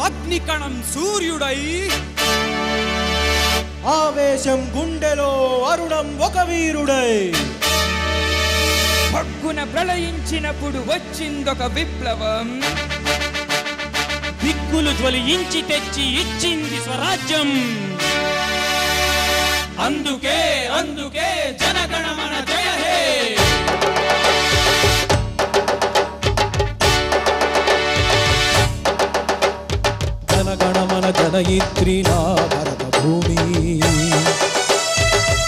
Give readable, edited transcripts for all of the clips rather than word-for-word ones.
అగ్నికణం సూర్యుడై ఆవేశం గుండెలో అరుణం ఒక వీరుడై పగ్గున ప్రళయించినప్పుడు వచ్చిందొక విప్లవం దిక్కులు జ్వలించి తెచ్చి ఇచ్చింది స్వరాజ్యం అందుకే అందుకే జనగణమన జయ హే జనగణమన జనయిత్రి నా భరత భూమి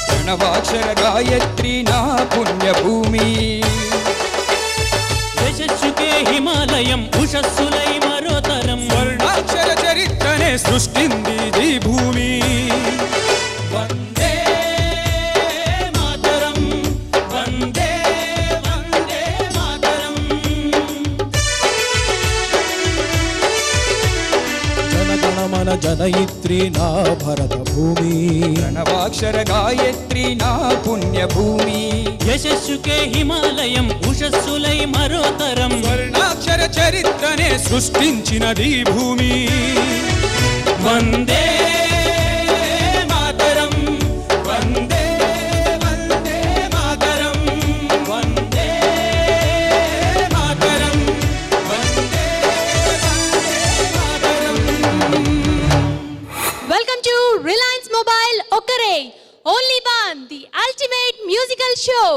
ప్రణవాక్షర గాయత్రి నా పుణ్యభూమి యశస్సుకే హిమాలయం ఉషస్సులై మరోతరం స్వర్ణాక్షర చరిత్రనే సృష్టింది ఈ భూమి వందే మాతరం వందే వందే మాతరం జనగణమన జనయిత్రి నా భరత భూమి ప్రణవాక్షర గాయత్రి నా పుణ్యభూమి యశస్సుకే హిమాలయం ఉషస్సులై మరోతరం స్వర్ణాక్షర చరిత్రనే సృష్టించినది భూమి వందే మాతరం వందే Vande Mataram Vande Mataram Vande Mataram. Welcome to Reliance Mobile Okare, only one, the ultimate musical show.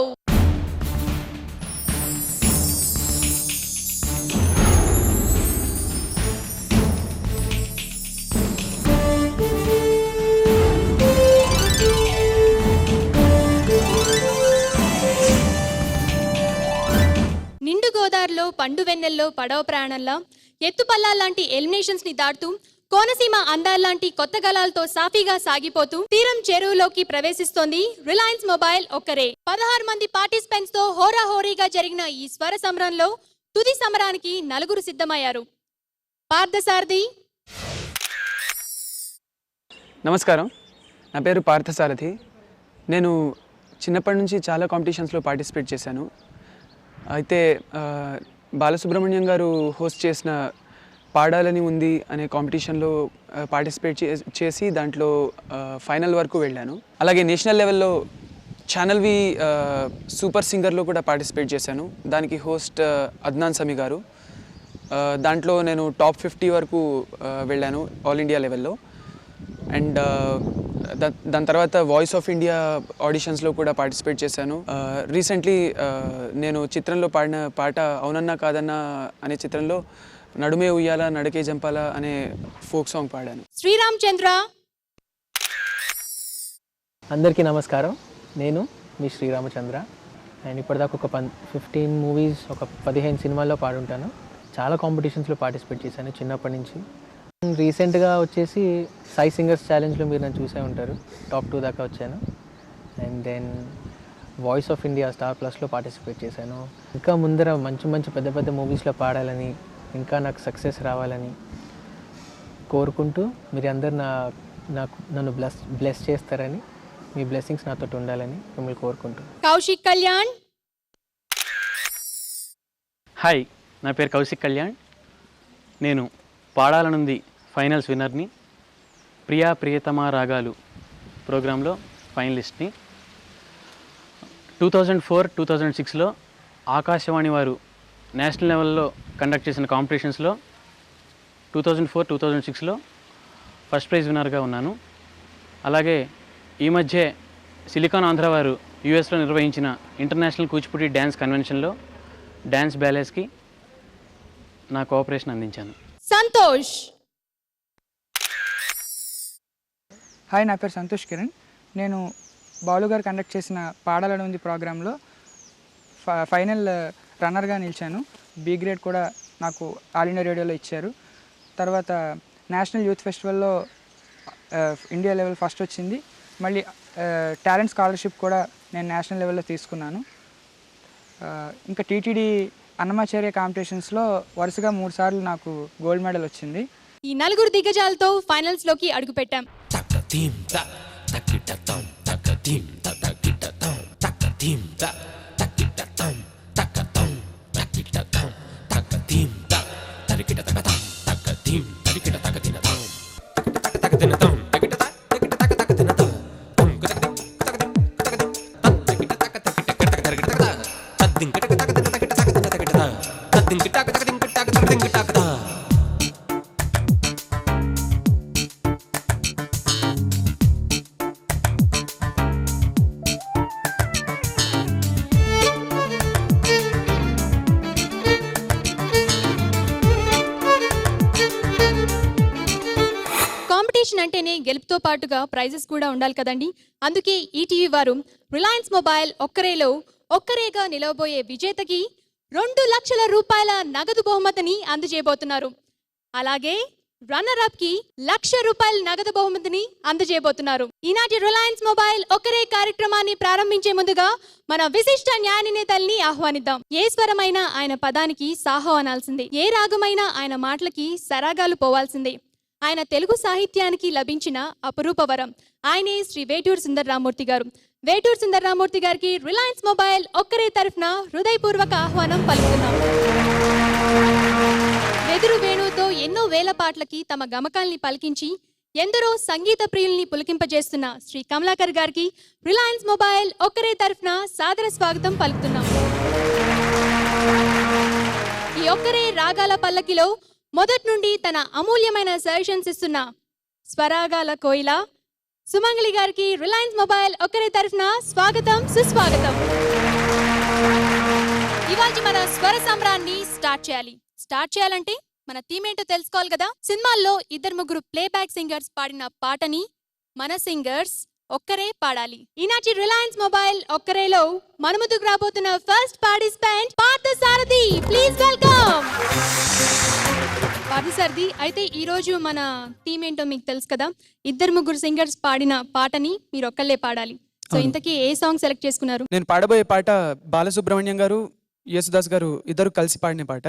నిండు గోదావరిలో పండు వెన్నెల్లో పడవ ప్రాణంలా ఎత్తుపల్లాలాంటి ఎలిమినేషన్స్ ని దాటుతూ కోనసీమ అందాల్లాంటి కొత్త గలాలతో సాఫీగా సాగిపోతూ తీరం చెరువులోకి ప్రవేశిస్తోంది రిలయన్స్ మొబైల్ ఒక్కరే. 16 మంది పార్టిసిపెంట్స్ తో హోరాహోరీగా జరిగిన ఈ స్వర సమరంలో తుది సమరానికి నలుగురు సిద్ధమయ్యారు. పార్థసారథి. నమస్కారం, నా పేరు పార్థసారథి. నేను చిన్నప్పటి నుంచి చాలా కాంపిటీషన్స్లో పార్టిసిపేట్ చేశాను. అయితే బాలసుబ్రహ్మణ్యం గారు హోస్ట్ చేసిన పాడాలని ఉంది అనే కాంపిటీషన్లో పార్టిసిపేట్ చేసి దాంట్లో ఫైనల్ వరకు వెళ్ళాను. అలాగే నేషనల్ లెవెల్లో ఛానల్ వి సూపర్ సింగర్లో కూడా పార్టిసిపేట్ చేశాను. దానికి హోస్ట్ అద్నాన్ సమీ గారు. దాంట్లో నేను టాప్ 50 వరకు వెళ్ళాను ఆల్ ఇండియా లెవెల్లో. అండ్ దాని తర్వాత వాయిస్ ఆఫ్ ఇండియా ఆడిషన్స్లో కూడా పార్టిసిపేట్ చేశాను. రీసెంట్లీ నేను చిత్రంలో పాడిన పాట అవునన్నా కాదన్నా అనే చిత్రంలో నడుమే ఉయ్యాల నడకే జంపాల అనే ఫోక్ సాంగ్ పాడాను. శ్రీరామ్ చంద్ర. అందరికీ నమస్కారం, నేను మీ శ్రీరామచంద్ర. అండ్ ఇప్పటిదాకా ఒక 15 మూవీస్, ఒక 15 సినిమాల్లో పాడుంటాను. చాలా కాంపిటీషన్స్లో పార్టిసిపేట్ చేశాను చిన్నప్పటి నుంచి. రీసెంట్గా వచ్చేసి సాయి సింగర్స్ ఛాలెంజ్లో మీరు నన్ను చూసే ఉంటారు, టాప్ 2 దాకా వచ్చాను. And then voice of India star ప్లస్లో పార్టిసిపేట్ చేశాను. ఇంకా ముందర మంచి మంచి పెద్ద పెద్ద మూవీస్లో పాడాలని, ఇంకా నాకు సక్సెస్ రావాలని కోరుకుంటూ మీరు అందరు నన్ను బ్లెస్ చేస్తారని, మీ బ్లెస్సింగ్స్ నాతో ఉండాలని మిమ్మల్ని కోరుకుంటూ. కౌశిక్ కళ్యాణ్. హాయ్, నా పేరు కౌశిక్ కళ్యాణ్. నేను పాడాలనుంది ఫైనల్స్ విన్నర్ని, ప్రియా ప్రియతమా రాగాలు ప్రోగ్రాంలో ఫైనలిస్ట్ని. 2004-2006లో ఆకాశవాణి వారు నేషనల్ లెవెల్లో కండక్ట్ చేసిన కాంపిటీషన్స్లో 2004-2006లో ఫస్ట్ ప్రైజ్ విన్నర్గా ఉన్నాను. అలాగే ఈ మధ్య సిలికాన్ ఆంధ్ర వారు యుఎస్లో నిర్వహించిన ఇంటర్నేషనల్ కూచిపూడి డ్యాన్స్ కన్వెన్షన్లో డ్యాన్స్ బ్యాలెన్స్కి నా కోఆపరేషన్ అందించాను. సంతోష్. హాయ్, నా పేరు సంతోష్ కిరణ్. నేను బాలు గారు కండక్ట్ చేసిన పాడాలని ఉంది ప్రోగ్రాంలో ఫైనల్ రన్నర్గా నిలిచాను. బి గ్రేడ్ కూడా నాకు ఆల్ ఇండియా రేడియోలో ఇచ్చారు. తర్వాత నేషనల్ యూత్ ఫెస్టివల్లో ఇండియా లెవెల్ ఫస్ట్ వచ్చింది. మళ్ళీ టాలెంట్ స్కాలర్షిప్ కూడా నేను నేషనల్ లెవెల్లో తీసుకున్నాను. ఇంకా టీటీడీ అన్నమాచార్య కాంపిటీషన్స్లో వరుసగా 3 సార్లు నాకు గోల్డ్ మెడల్ వచ్చింది. ఈ నలుగురు దిగ్గజాలతో ఫైనల్స్ లోకి అడుగుపెట్టాం. కాంపిటీషన్ అంటేనే గెలుపుతో పాటుగా ప్రైజెస్ కూడా ఉండాలి కదండి. అందుకే ఈటీవీ వారు రిలయన్స్ మొబైల్ ఒక్కరేగా నిలవబోయే విజేతకి 2 లక్షల రూపాయల నగదు బహుమతిని అందజేయబోతున్నారు. అలాగే రన్నర్ అప్ కి 1,00,000 రూపాయల నగదు బహుమతిని అందజేయబోతున్నారు. ఈనాటి రిలయన్స్ మొబైల్ ఒక్కరే కార్యక్రమాన్ని ప్రారంభించే ముందుగా మన విశిష్ట న్యాయ నిర్ణేతల్ని ఆహ్వానిద్దాం. ఏ స్వరమైన ఆయన పదానికి సాహో అనాల్సిందే, ఏ రాగమైన ఆయన మాటలకి సరాగాలు పోవాల్సిందే. ఆయన తెలుగు సాహిత్యానికి లభించిన అపరూప వరం. ఆయనే శ్రీ వేటూరు సుందరరామూర్తి గారు. వేటూరు సుందరరామూర్తి గారికి రిలయన్స్ మొబైల్ ఒక్కరే తరఫున హృదయపూర్వక ఆహ్వానం పలుకుతున్నాం. వెదురు వేణువుతో ఎన్నో వేల పాటలకి తమ గమకాల్ని పలికించి ఎందరో సంగీత ప్రియుల్ని పులకింపజేస్తున్న శ్రీ కమలాకర్ గారికి రిలయన్స్ మొబైల్ ఒక్కరే తరఫున సాదర స్వాగతం పలుకుతున్నాం. ఈ ఒక్కరే రాగాల పల్లకిలో మొదటి నుండి తన అమూల్యమైన సజెషన్స్ ఇస్తున్న స్వరాగాల కోయిల సుమంగళి గారికి రిలయన్స్ మొబైల్ ఒక్కరే తరఫున స్వాగతం, సుస్వాగతం. ఇవాళ మన స్వర సంబరాన్ని స్టార్ట్ చేయాలంటే మన థీమ్ ఏంటో తెలుసుకోవాలి కదా. సినిమాల్లో 2-3 ప్లేబ్యాక్ సింగర్స్ పాడిన పాటని మన సింగర్స్ ఒక్కరే పాడాలి. ఈనాటి రిలయన్స్ మొబైల్ ఒక్కరేలో మన ముందుకు రాబోతున్న first participant Parthasarathi. Please welcome Parthasarathi. అయితే ఈ రోజు మన థీమ్ ఏంటో మీకు తెలుసు కదా. 2-3 సింగర్స్ పాడిన పాటని మీరు ఒక్కళ్ళే పాడాలి. సో ఇంతకీ ఏ సాంగ్ సెలెక్ట్ చేసుకున్నారు? నేను పాడబోయే పాట బాలసుబ్రహ్మణ్యం గారు, యేసుదాస్ గారు ఇద్దరు కలిసి పాడిన పాట.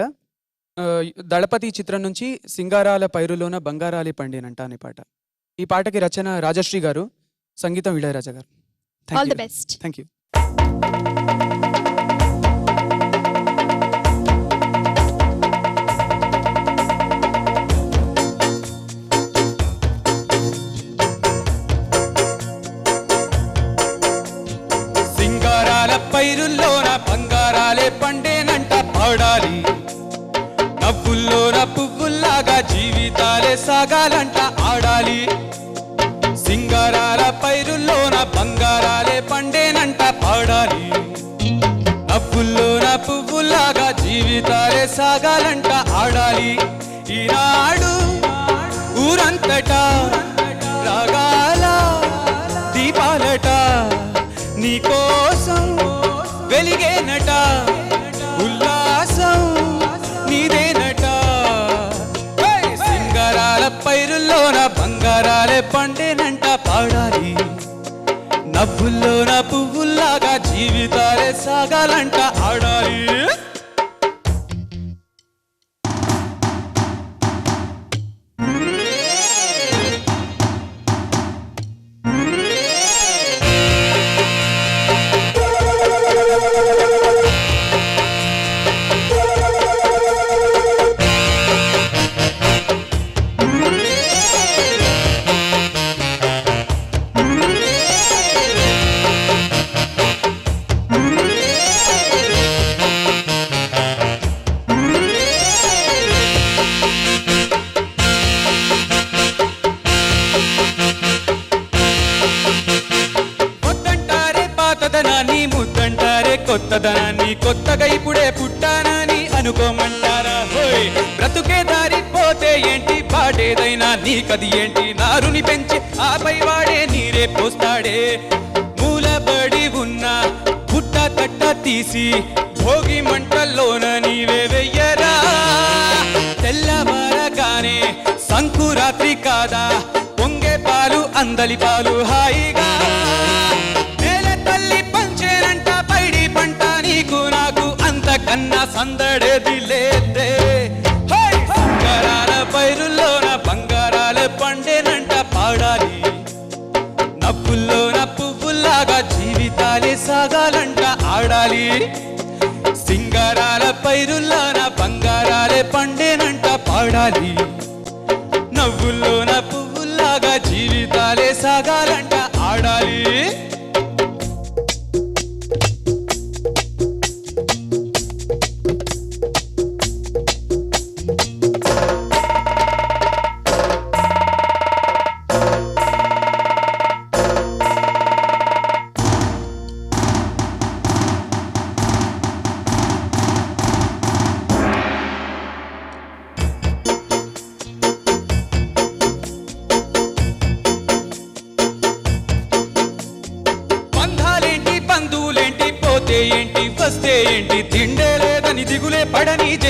దళపతి చిత్రం నుంచి సింగారాల పైరులోన బంగారాలి పండేనంట అనే పాట. ఈ పాటకి రచన రాజశ్రీ గారు, సంగీతం Ilaiyaraaja garu. All the best. Thank you. సింగారాల పైరుల్లోన బంగారాలే పండేనంట పాడాలి. నవ్వుల్లోన పువ్వుల్లాగా జీవితాలే సాగాలంట ఆడాలి. సింగారాల పైరుల్లోన బంగారాలే పండేనంట పాడాలి. నవ్వుల్లోన పువ్వుల్లాగా జీవితాలే సాగాలంట ఆడాలి. ఈనాడు ఊరంతటా రాగాల దీపాలట నీకోసం వెలిగేనట, ఉల్లాసం నీదేనట. సింగారాల పైరుల్లోన బంగారాలే పండేనంట పాడాలి. నవ్వుల్లోన పువ్వుల్లాగా జీవితాలే సాగాలంట ఆడాలి. కొత్తదనాన్ని కొత్తగా ఇప్పుడే పుట్టానని అనుకోమంటారా? హోయ్ బ్రతుకే దారిపోతే ఏంటి, పాడేదైనా నీకది ఏంటి? నారుని పెంచి ఆపై వాడే నీరే పోస్తాడే. మూలబడి ఉన్న పుట్ట తట్ట తీసి భోగి మంటల్లోన నీవే వెయ్యరా. తెల్లవారగానే సంకురాత్రి కాదా, పొంగే పాలు అందలి పాలు హాయిగా. కన్నా సందడేది లేదే. సింగారాల పైరుల్లోన బంగారాలే పండేనంట పాడాలి. నవ్వుల్లోన పువ్వుల్లాగా జీవితాలే సాగాలంట ఆడాలి. సింగారాల పైరుల్లోన బంగారాలే పండేనంట పాడాలి. నవ్వుల్లోన పువ్వుల్లాగా జీవితాలే సాగాలంట ఆడాలి.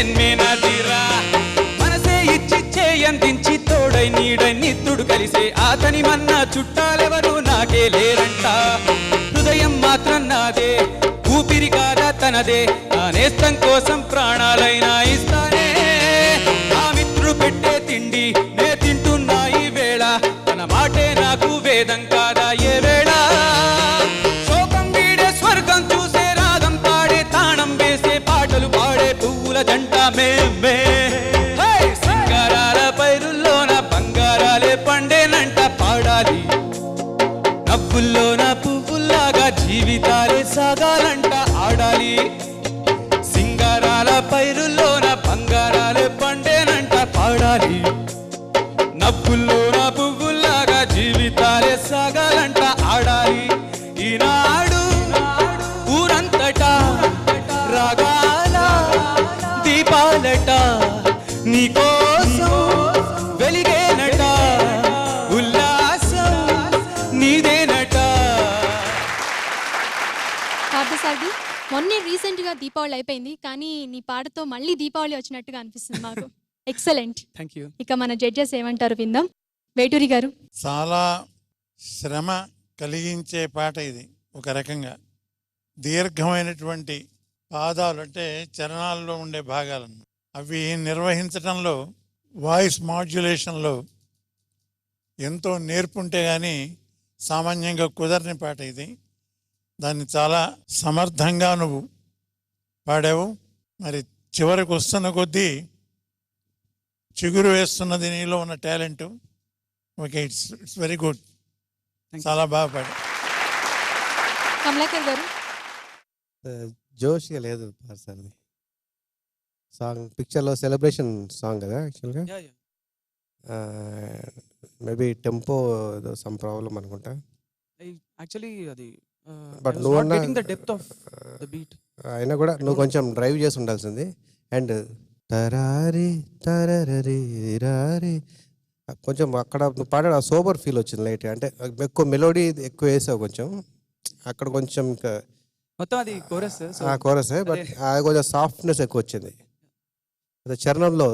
జన్మే నాదిరా మనసే ఇచ్చి చేయందించి తోడై నీడై నిత్తుడు కలిసే అతని మన్నా చుట్టాలెవరు నాకే లేరంట హృదయం మాత్రం నాదే ఊపిరి కాదా తనదే నా నేస్తం కోసం ప్రాణాలైనా ఇస్తానే నా మిత్రుడు పెట్టే తిండి నే తింటున్నా ఈ వేళ తన మాటే నాకు వేదం కాదా ఏ వేళ శోకం వీడే స్వర్గం చూసే రాగం పాడే తాళం వేసే పాటలు పాడే పువ్వుల జంట మే సింగారాల పైరుల్లోన బంగారాలే పండేనంట పాడాలి నవ్వుల్లోన పువ్వుల్లాగా జీవితాలే సాగాలంట ఆడాలి సింగారాల పైరుల్లోన బంగారాలే పండేనంట పాడాలి నవ్వుల్లోన పువ్వుల్లాగా జీవితాలే సాగాలంట ఆడాలి ఈనాడు ఊరంతటా రాగాల దీపాలట నీకోసం వెలిగేనట ఉల్లాసం నీదేనట. పార్థసారథి, మొన్నే రీసెంట్గా దీపావళి అయిపోయింది, కానీ నీ పాటతో మళ్ళీ దీపావళి వచ్చినట్టుగా అనిపిస్తుంది మాకు. ఎక్సలెంట్. Thank you. ఇక మన జడ్జెస్ ఏమంటారు విందాం. వేటూరి గారు. చాలా శ్రమ కలిగించే పాట ఇది. ఒక రకంగా దీర్ఘమైనటువంటి పాదాలు అంటే చరణాల్లో ఉండే భాగాలను అవి నిర్వహించడంలో వాయిస్ మాడ్యులేషన్లో ఎంతో నేర్పుంటే కానీ సామాన్యంగా కుదరని పాట ఇది. దాన్ని చాలా సమర్థంగా నువ్వు పాడావు. మరి చివరికి వస్తున్న కొద్దీ చిగురు వేస్తున్నది నీలో ఉన్న talent. Okay, it's very good. చాలా బాగా పాడావు. కమలాకర్ గారు. జోష్గా లేదు సార్ సాంగ్. పిక్చర్లో సెలబ్రేషన్ సాంగ్ కదా యాక్చువల్గా. మేబీ టెంపో ఏదో సమ్ ప్రాబ్లం అనుకుంటా. యాక్చువల్లీ అది బట్ నువ్వు అయినా కూడా నువ్వు కొంచెం డ్రైవ్ చేసి ఉండాల్సింది. అండ్ తరారి తరరి రారి కొంచెం అక్కడ నువ్వు పాడాడు ఆ సోబర్ ఫీల్ వచ్చింది లైట్. అంటే ఎక్కువ మెలోడీ ఎక్కువ వేసావు కొంచెం అక్కడ కొంచెం. ఇంకా మొత్తం అది కోరస్ కోరసే, బట్ అది కొంచెం సాఫ్ట్నెస్ ఎక్కువ వచ్చింది. అదే చరణంలో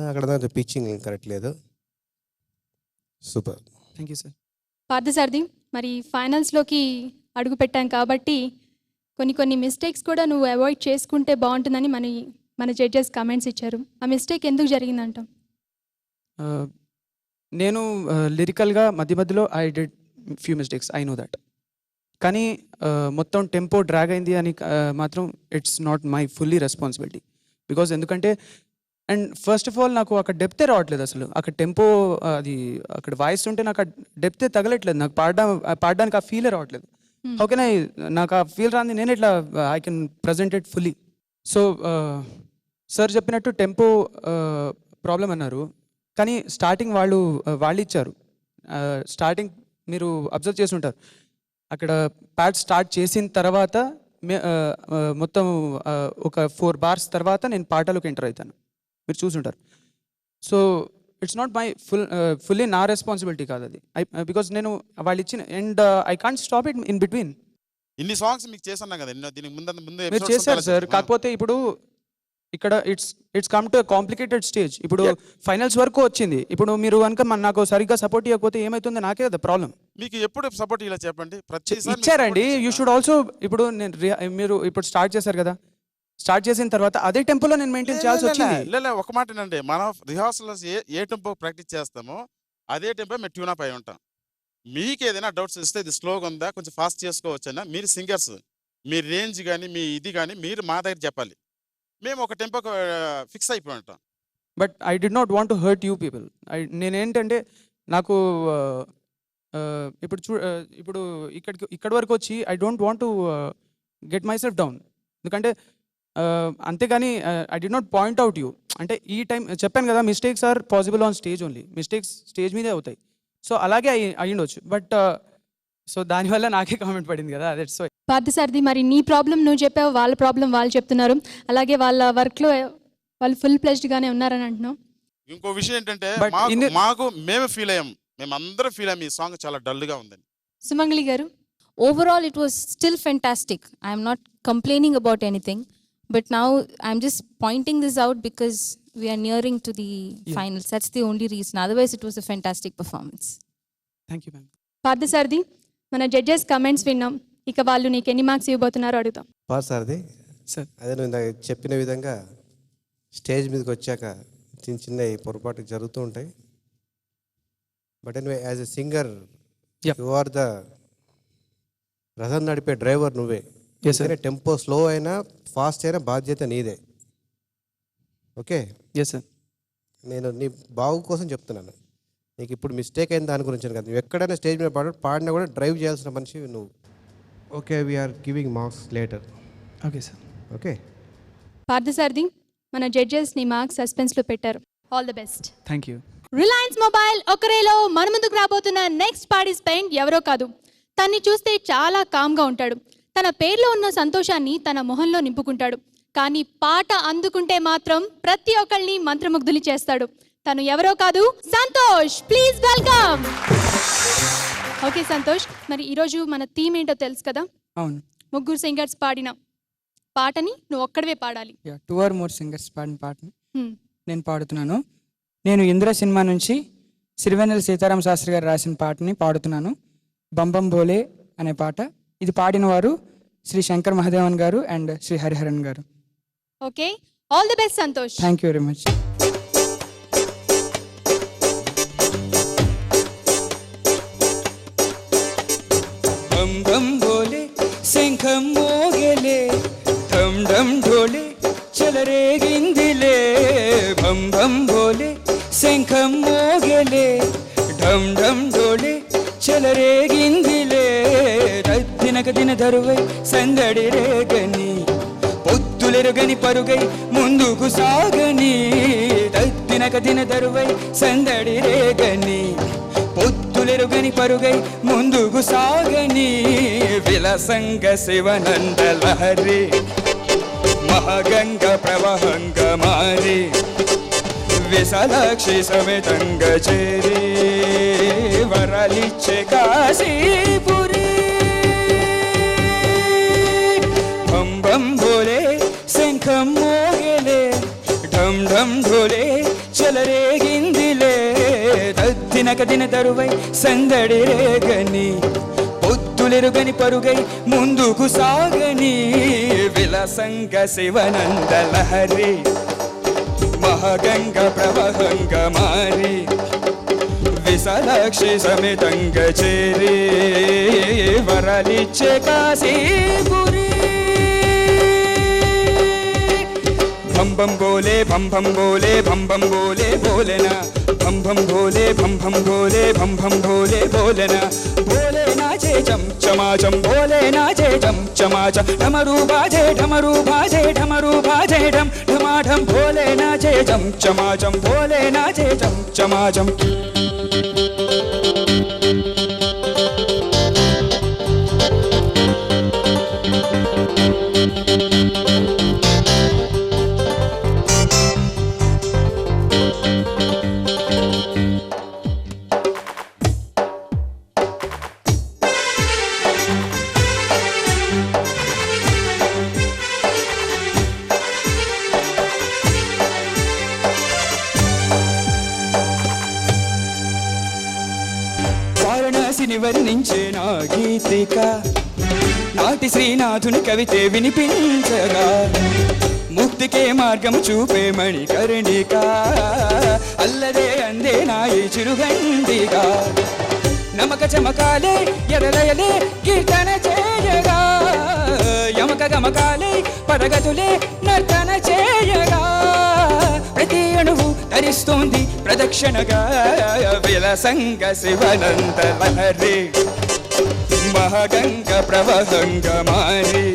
అక్కడ పిచ్చింగ్ కరెక్ట్ లేదు. Super. Thank you sir. Parthasarathi, మరి ఫైనల్స్లోకి అడుగు పెట్టాం కాబట్టి కొన్ని మిస్టేక్స్ కూడా నువ్వు అవాయిడ్ చేసుకుంటే బాగుంటుందని మన జడ్జెస్ కామెంట్స్ ఇచ్చారు. ఆ మిస్టేక్ ఎందుకు జరిగిందంటాం? నేను లిరికల్గా మధ్య మధ్యలో I did few mistakes, I know that. కానీ మొత్తం టెంపో డ్రాగ్ అయింది అని మాత్రం it's not my fully responsibility. Because ఎందుకంటే అండ్ ఫస్ట్ ఆఫ్ ఆల్ నాకు అక్కడ డెప్తే రావట్లేదు అసలు. అక్కడ టెంపో అది అక్కడ వాయిస్ ఉంటే నాకు ఆ డెప్తే తగలట్లేదు. నాకు పాడడానికి ఆ ఫీలే రావట్లేదు. ఓకేనా, నాకు ఆ ఫీల్ రాంది నేను ఎట్లా I can present it fully. So sir చెప్పినట్టు టెంపో ప్రాబ్లం అన్నారు, కానీ స్టార్టింగ్ వాళ్ళు ఇచ్చారు. స్టార్టింగ్ మీరు అబ్జర్వ్ చేసి ఉంటారు, అక్కడ ప్యాడ్ స్టార్ట్ చేసిన తర్వాత మొత్తం ఒక 4 bars తర్వాత నేను పాటలోకి ఎంటర్ అవుతాను, మీరు చూసుంటారు. So it's not my fully నా రెస్పాన్సిబిలిటీ కాదు అది. బికాజ్ నేను వాళ్ళు ఇచ్చిన and I can't stop it in between. ఇన్ని సాంగ్స్ మీకు చేసాను కదా, దీనికి ముందు మీరు చేశారు సార్. కాకపోతే ఇప్పుడు ఇక్కడ it's come to complicated stage. ఇప్పుడు ఫైనల్స్ వరకు వచ్చింది. ఇప్పుడు మీరు కనుక నాకు సరిగ్గా సపోర్ట్ ఇవ్వకపోతే ఏమవుతుంది, నాకే కదా ప్రాబ్లం. మీకు ఎప్పుడు సపోర్ట్ ఇలా చెప్పండి, ప్రతిసారి ఇచ్చారండి. You should also. ఇప్పుడు మీరు ఇప్పుడు స్టార్ట్ చేశారు కదా, స్టార్ట్ చేసిన తర్వాత అదే టెంపోలో నేను మెయింటైన్ చేయాల్సి వచ్చింది. ఒక మాట అండి, మనం రిహార్సల్ ఏ టెంపో ప్రాక్టీస్ చేస్తామో అదే టెంపో మేము ట్యూన్ అప్ అయి ఉంటాం. మీకు ఏదైనా డౌట్స్ ఇస్తే ఇది స్లోగా ఉందా, కొంచెం ఫాస్ట్ చేసుకోవచ్చా, మీరు సింగర్స్, మీ రేంజ్ కానీ మీ ఇది కానీ మీరు మా దగ్గర చెప్పాలి. మేము ఒక టెంపో ఫిక్స్ అయిపోయి ఉంటాం. But I did not want to hurt you people. నేనేంటంటే నాకు ఇప్పుడు ఇక్కడి వరకు వచ్చి I don't want to get myself down. ఎందుకంటే అంతేగాని I did not point out you. అంటే ఈ టైం చెప్పాను కదా, mistakes are possible on stage only. Mistakes stage మీదే అవుతాయి. సో అలాగే అయ్యిండొచ్చు. బట్ సో దానివల్ల నాకే కామెంట్ పడింది కదా. That's why. పార్థసారథి, మరి నీ ప్రాబ్లం నువ్వు చెప్పావు, వాళ్ళ ప్రాబ్లం వాళ్ళు చెప్తున్నారు. అలాగే వాళ్ళ వర్క్లో వాళ్ళు ఫుల్ ప్లెజ్డ్గానే ఉన్నారని అంటున్నావు. ఇంకో విషయం ఏంటంటే మాకు మేము ఫీల్ అయ్యాం, మేము అందరం ఫీల్ అయ్యాం ఈ సాంగ్ చాలా డల్గా ఉందని. సుమంగళి గారు. Overall, it was still fantastic. I am not complaining about anything. But now I'm just pointing this out because we are nearing to the finals. That's the only reason. Otherwise, it was a fantastic performance. Thank you ma'am. Parthasarathi, మన judges comments విన్నాం. ఇక వాళ్ళు నీకు ఎన్ని marks ఇవ్వబోతున్నారో అడుగుతాం. సారథి sir, అదే నువ్వు ఇందాక చెప్పిన విధంగా స్టేజ్ మీదకి వచ్చాక చిన్న చిన్న పొరపాటు జరుగుతూ ఉంటాయి. But anyway as a singer you are the రథం నడిపే డ్రైవర్ నువ్వే. టెంపో స్లో అయినా ఫాస్ట్ అయినా బాధ్యత నీదే. ఓకే? Yes sir. నేను నీ బాగు కోసం చెప్తున్నాను. నీకు ఇప్పుడు మిస్టేక్ అయిన దాని గురించి కదా. నువ్వు ఎక్కడైనా స్టేజ్ మీద పాడినా కూడా డ్రైవ్ చేయాల్సిన మనిషి నువ్వు. Okay, we're giving marks later. Okay sir. Okay Parthasarathi, మన జడ్జెస్ నీ మార్క్స్ సస్పెన్స్లో పెట్టారు. All the best. Thank you. Reliance mobile ఒకరేలో మన ముందుకు రాబోతున్న నెక్స్ట్ పార్టిసిపెంట్ ఎవరో కాదు. తన్ని చూస్తే చాలా కామ్గా ఉంటాడు. తన పేర్లో ఉన్న సంతోషాన్ని తన మొహంలో నింపుకుంటాడు. కానీ పాట అందుకుంటే మాత్రం ప్రతి ఒక్కరిని మంత్రముగ్ధులు చేస్తాడు. తను ఎవరో కాదు, Santosh. Please welcome. Okay Santosh, మరి ఈరోజు మన థీమ్ ఏంటో తెలుసు కదా? అవును. ముగ్గురు సింగర్స్ పాడిన పాటని నువ్వు ఒక్కడవే పాడాలి. 2 or more సింగర్స్ పాడిన పాటని నేను పాడుతున్నాను. నేను ఇంద్ర సినిమా నుంచి సిరివెన్నెల సీతారామ శాస్త్రి గారు రాసిన పాటని పాడుతున్నాను. బంబం భోలే అనే పాట. ఇది పాడిన వారు శ్రీ శంకర్ మహాదేవన్ గారు అండ్ శ్రీ హరిహరన్ గారు. Okay, all the best Santosh. Thank you very much. బం బం భోలే శంఖం మోగలే, ఢం ఢం ఢోలే చెలరేగిందిలే. బం బం భోలే శంఖం మోగలే, ఢం ఢం ఢోలే చెలరేగిందిలే. రద్దినక దిన దరువై సందడి రేగని, పొద్దులెరుగని పరుగై ముందుకు సాగని. రద్దినక దిన దరువై సందడి రేగని, పొద్దులెరుగని పరుగై ముందుకు సాగని. విలసంగ శివనంద లహరి, మహాగంగ ప్రవహంగ మారి. విశాలాక్షి సమేతంగ చేరి, వరాలిచ్చే కాశీపురి. బం బం భోలే శంఖం మోగలే, ఢం ఢం ఢోలే చెలరేగిందిలే. తద్దినక దిన దరువై సందడి రేగని, పొద్దులెరుగని పరుగై ముందుకు సాగని. విలసంగ శివనంద లహరి, మహాగంగ ప్రవహంగ మారి. విశాలాక్షి సమేతంగ చేరి, వరాలిచ్చే కాశీపురి. భం భం బోలే భం భం బోలే భం భం బోలే బోలేనా. భం భం బోలే భం భం బోలే భం భం బోలే బోలేనా. బోలే నాచే చం చమాచం, బోలే నాచే చం చమాచం. ఢమరు బాజే ఢమరు బాజే ఢమరు బాజే ఢం ఢమాఢం. బోలే నాచే చం చమాచం, బోలే నాచే చం చమాచం. వారణాసిని వర్ణించే నా గీతిక, నాటి శ్రీనాథుని కవితే వినిపించగా. ముక్తికే మార్గం చూపే మణికర్ణిక, అల్లదే అందే నాయి చిరుగండిగా. నమక చమకాలే ఎరలయలే కీర్తన చేయగా, యమక గమకాలే పరగతులే నర్తన చేయగా. ప్రతి అణువు ధరిస్తోంది ప్రదక్షిణగా. విలసంగ శివనంద లహరి, మహాగంగ ప్రవహంగ మారి.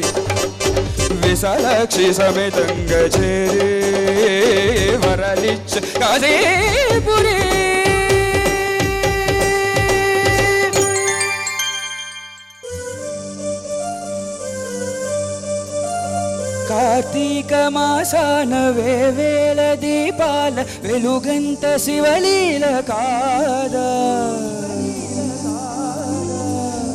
విశాలాక్షి సమేతంగ చేరి, వరాలిచ్చ కాశీపురి. కార్తీక మాసాన వేవేల దీపాల వెలుగంత శివలీల కాదా.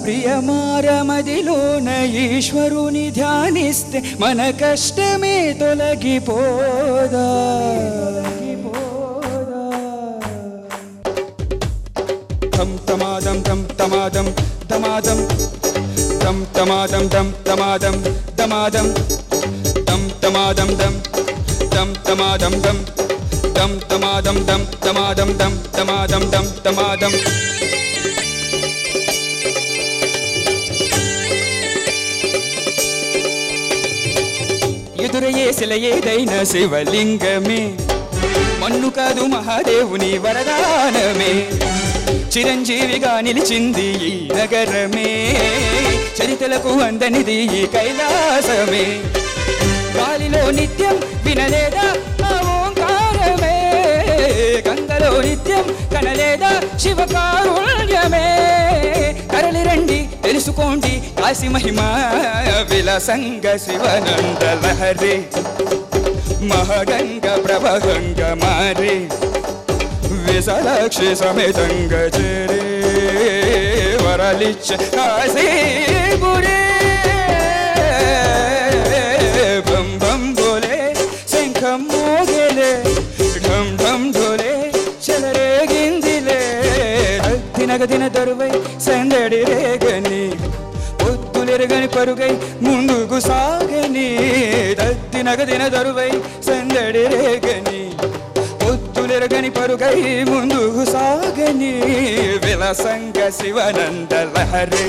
ప్రియమారమదిలోన ఈశ్వరుని ధ్యానిస్తే మన కష్టమే తొలగిపోదా. ధం తమాదం ధం తమాదం దమాదం ధం తమాదం ధం తమాదం దమాదం ధం తమాదం ధం ధం తమాదం ధం ధం తమాదం ధం తమాదం ధం తమాదం ధం తమాదం. ఎదురయ్యే శిల ఏదైనా శివలింగమే, మన్ను కాదు మహాదేవుని వరదానమే. చిరంజీవిగా నిలిచింది ఈ నగరమే, చరితలకు అందనిది ఈ కైలాసమే. గాలిలో నిత్యం వినలేదా ఆ ఓంకారమే, గంగలో నిత్యం కనలేదా శివకారుణ్యమే. తరలి రండి తెలుసుకోండి కాశీ మహిమ, విలసంగ శివనంద లహరి, మహగంగ ప్రభగంగ మారి, విశాలాక్షి సమేతంగ చేరే, వరలిచ్చ కాశీపురే. బం బం బోలే శంఖం మోగేలే, ఢం ఢం ఢోలే చెలరేగిందిలే. దినగదిన దరువై సందడి రేగని, పొద్దులెరగని పరుగై ముందుకు సాగని. దినగదిన దరువై సందడి రేగని, పొద్దులెరగని పరుగై ముందుకు సాగని. విలసంగ శివనంద లహరి,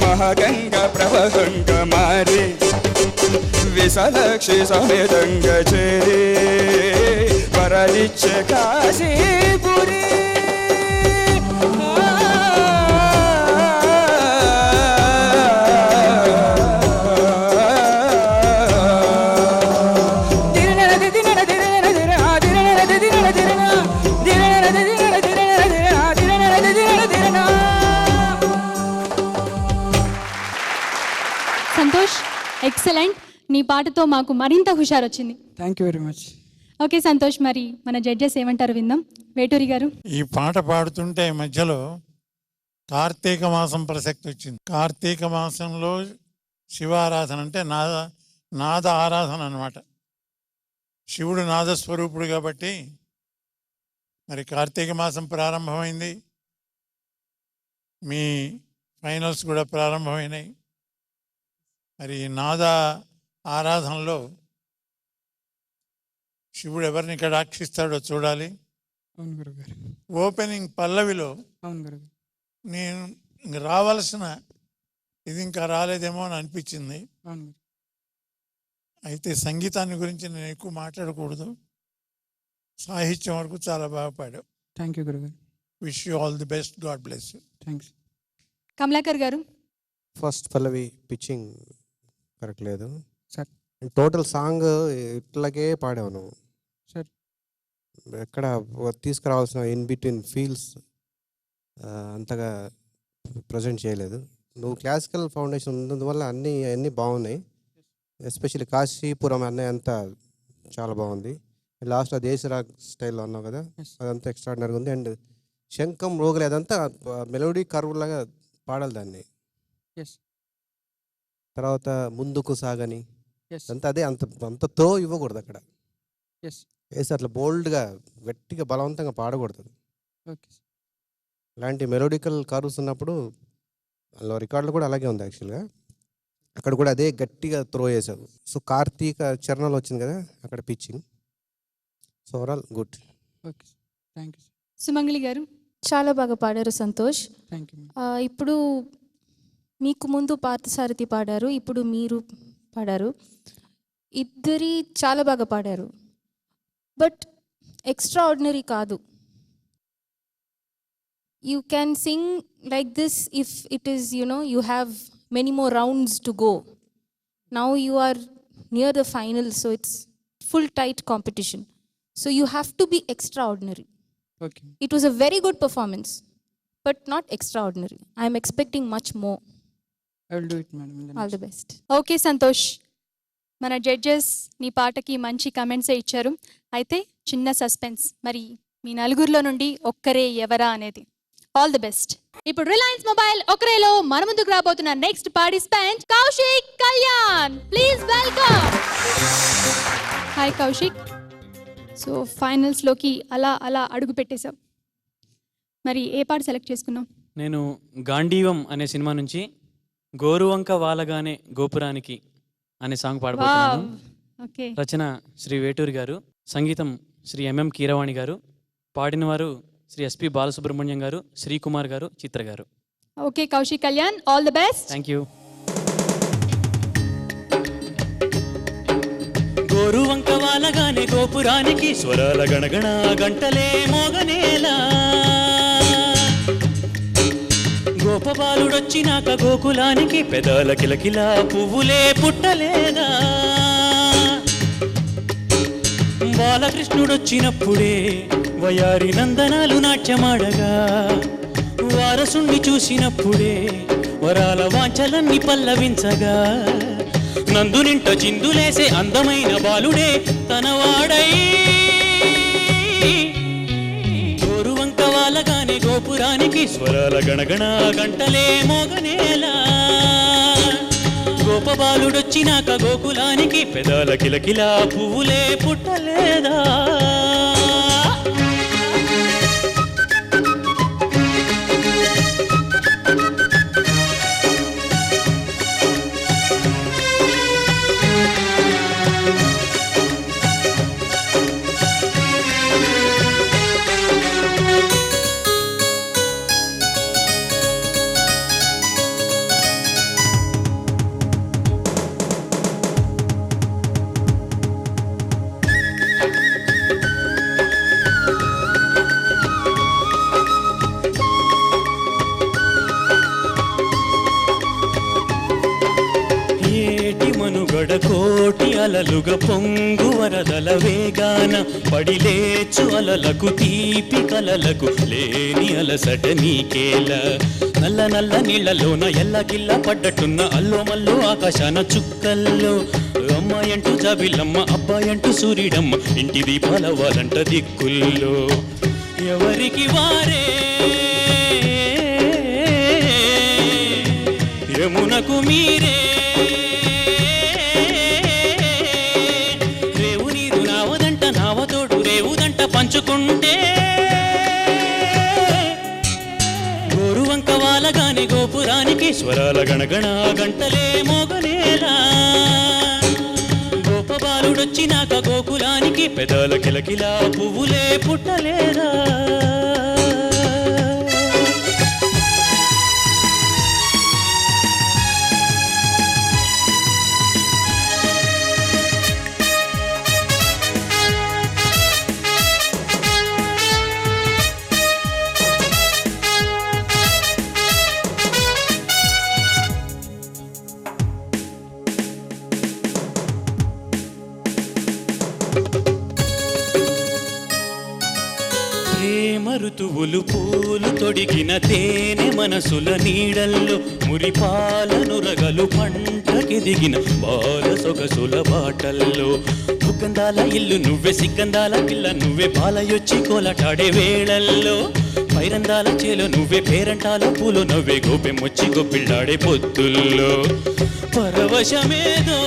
మహగంగ ప్రభగంగ మారి, విశాలాక్షి సమేతంగ చేరి, వరలిచ్చ కాశీపురి. సంతోష్, ఎక్సలెంట్. నీ పాటతో మాకు మరింత హుషారు వచ్చింది. Thank you very much. Okay Santosh, మరి మన జడ్జెస్ ఏమంటారు విందాం. వేటూరి గారు. ఈ పాట పాడుతుంటే మధ్యలో కార్తీక మాసం ప్రసక్తి వచ్చింది. కార్తీక మాసంలో శివారాధన అంటే నాద ఆరాధన అన్నమాట. శివుడు నాదస్వరూపుడు కాబట్టి మరి కార్తీక మాసం ప్రారంభమైంది, మీ ఫైనల్స్ కూడా ప్రారంభమైనాయి. మరి నాద ఆరాధనలో శివుడు ఎవరిని కటాక్షిస్తాడో చూడాలి. అవును గురుగారు. ఓపెనింగ్ పల్లవిలో అవును గురుగారు. నేను రావాల్సిన ఇది ఇంకా రాలేదేమో అని అనిపించింది. అవును. అయితే సంగీతాన్ని గురించి నేను ఎక్కువ మాట్లాడకూడదు, సాహిత్యం వరకు చాలా బాగా పాడావు. థ్యాంక్ యూ గురుగారు. Wish you all the best, God bless you. Thanks. Kamalakar గారు. ఫస్ట్ పల్లవి పిచ్చింగ్ కరెక్ట్ లేదు సార్. టోటల్ సాంగ్ ఇట్లాగే పాడావు నువ్వు సార్. ఎక్కడ తీసుకురావాల్సిన ఇన్ బిట్వీన్ ఫీల్స్ అంతగా ప్రజెంట్ చేయలేదు. నువ్వు క్లాసికల్ ఫౌండేషన్ ఉన్నందువల్ల అన్నీ బాగున్నాయి. ఎస్పెషల్లీ కాశీపురం అన్నయ్య అంతా చాలా బాగుంది. లాస్ట్లో దేశరాగ్ స్టైల్లో అన్నావు కదా, అదంతా ఎక్స్ట్రాడినరీగా ఉంది. అండ్ శంఖం రోగులు అదంతా మెలోడీ కర్వ్ లాగా పాడాలి దాన్ని. తర్వాత ముందుకు సాగని అంతా అదే, అంత తో ఇవ్వకూడదు అక్కడ. వేసి అట్లా బోల్డ్గా గట్టిగా బలవంతంగా పాడకూడదు. ఇలాంటి మెలోడికల్ కర్వ్స్ ఉన్నప్పుడు అందులో రికార్డులు కూడా అలాగే ఉంది యాక్చువల్గా. అక్కడ కూడా అదే గట్టిగా త్రో చేసావు. సో కార్తీక చరణాలు వచ్చింది కదా అక్కడ pitching. So overall good. Okay, thank you. Sumangali garu. చాలా బాగా పాడారు సంతోష్. Thank you. ఇప్పుడు మీకు ముందు పార్థసారథి పాడారు, ఇప్పుడు మీరు పాడారు. ఇద్దరి చాలా బాగా పాడారు, బట్ ఎక్స్ట్రా ఆర్డినరీ కాదు. You can Singh like this if it is you have many more rounds to go. Now you are near the final, so it's full tight competition. So you have to be extraordinary. Okay. It was a very good performance, but not extraordinary. I am expecting much more. I will do it, madam. All the best. Okay Santosh, మన judges నీ పాటకి మంచి కమెంట్సే ఇచ్చారు. అయితే చిన్న suspense, మరి మీ నలుగురిలో నుండి ఒక్కరే ఎవరా అనేది. All the best. ఇప్పుడు రిలయన్స్ మొబైల్ ఒకరేలో మన ముందుకు రాబోతున్న next participant Kaushik Kalyan. Please welcome. Hi Kaushik. So ఫైనల్స్లోకి అలా అలా అడుగు పెట్టేశాం. మరి ఏ పాట సెలెక్ట్ చేసుకున్నాం? నేను గాంధీవం అనే సినిమా నుంచి గోరువంక వాలగానే గోపురానికి అనే సాంగ్ పాడబోతున్నాను. ఓకే. రచన శ్రీ వేటూరి గారు, సంగీతం శ్రీ ఎంఎం కీరవాణి గారు, పాడినవారు శ్రీ ఎస్పి బాలసుబ్రహ్మణ్యం గారు, Srikumar garu, Chitra garu. Okay Kaushik Kalyan, all the best. Thank you. గోరువంక వాలగానే గోపురానికి స్వరాల గణగణ గంటలే మోగనేలా, గోపబాలుడొచ్చినాక గోకులానికి పెదాల కిలకిల పువ్వులే పుట్టలేదా, బాలకృష్ణుడొచ్చినప్పుడే వయారి నందనాలు నాట్యమాడగా, వారసుణ్ణి చూసినప్పుడే వరాల వాంఛలన్నీ పల్లవించగా, నందునింట చిందులేసే అందమైన బాలుడే తనవాడై గోరువంక వాలగానే గోపురానికి స్వరాల గణగణ గంటలే మోగనేలా, గోపబాలుడొచ్చినాక గోకులానికి పెదాల కిలకిల పువ్వులే పుట్టలేదా. కోటి అలలుగా పొంగు వరదల వేగాన పడిలేచు అలలకు తీపి కలలకు లేని అలసట నీకేలా, నల్ల నల్ల నీళ్లలోన ఎల్లకిల్ల పడ్డట్టున్న అల్లో మల్లో ఆకాశాన చుక్కల్లో, అమ్మాయంటూ జాబిల్లమ్మ అబ్బాయంటూ సూర్యుడమ్మ ఇంటి దీపాల వాళ్ళంట దిక్కుల్లో, ఎవరికి వారే యమునకు మీరే పంచుకుంటే, గోరువంక వాలగానే గోపురానికి స్వరాల గణగణ గంటలే మోగనేలా, గోపబాలుడొచ్చినాక గోకులానికి పెదాల కిలకిల పువ్వులే పుట్టలేదా. ఋతువులు పూలు తొడిగిన తేనె మనసుల నీడల్లో, మురిపాలను రగలు పంటకెదిగిన బాల సొగసుల బాటల్లో, ముగ్గందాల ఇల్లు నువ్వే సిగ్గందాల పిల్ల నువ్వే పాలయొచ్చి కోలటాడే వేళల్లో, పైరందాల చేలో నువ్వే పేరంటాల పూలు నవ్వే గోపెమ్మొచ్చి గొప్పిళ్ళాడే పొద్దుల్లో, పరవశమేదో